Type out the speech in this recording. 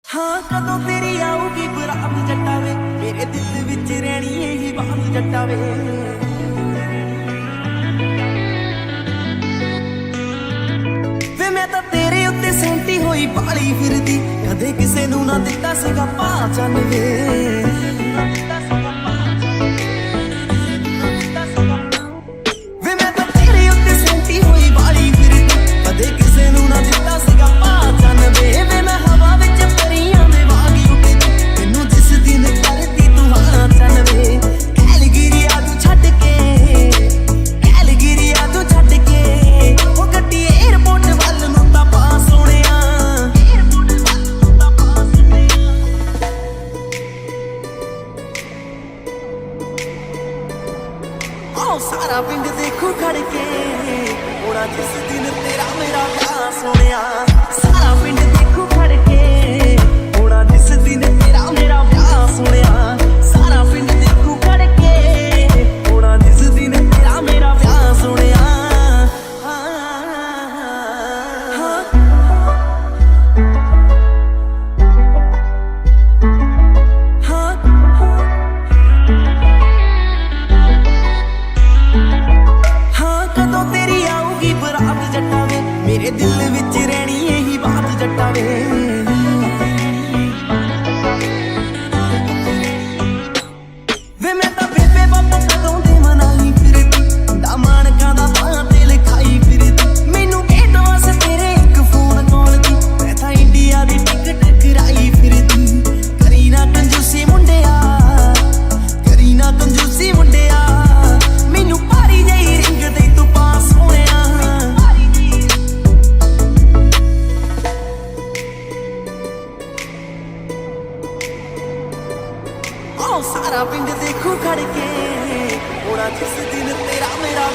हाँ कदों तेरी आऊगी बरात जट्टा वे, मेरे दिल विच रहनी यही बात जट्टा वे। वे मैं तां तेरे उत्ते सैंटी होई बाली फिरदी, कदे किसे नूं ना दित्ता सीगा पहचान वे। वे मैं तां तेरे उत्ते सैंटी होई बाली फिरदी, कदे किसे नूं ना दित्ता सीगा पहचान वे। वे मैं हवा विच परियां दे वांग उड़दी, मैनूं जिस दिन करदी तू हाँ चल वे। कैलगिरिया तू छड्ड के, कैलगिरिया तू छड्ड के, ओ गड्डी एयरपोर्ट वल नूं तां पा सोहणिया, एयरपोर्ट वल नूं तां पा सोहणिया। आओ सारा पिंड देखो खड़ के, होना जिस दिन तेरा मेरा ब्याह सोहणिया। सारा पिंड देखो खड़ के, होना जिस दिन तेरा मेरा ब्याह सोहणिया। सारा पिंड देखो खड़ के, होना जिस दिन तेरा मेरा ब्याह सोहणिया। हाँ कदों तेरी आऊगी बरात जट्टा वे, मेरे दिल विच रहनी यही बात जट्टा वे। वे मैं तां बेबे बाबा कदों दे मनाई फिरदी, मुंडा माणकां दा बां ते लिखाई फिरदी। मैनूं गेट वास्ते तेरे एक फोन कॉल दी, मैं तां इंडिया दी टिकट कराई फिरदी। करी ना कंजूसी मुंडिया, करी ना कंजूसी मुंडिया, मैनूं भारी जही रिंग दे तू पास होणिया। आओ सारा पिंड देखो खड़ के, होना जिस दिन तेरा मेरा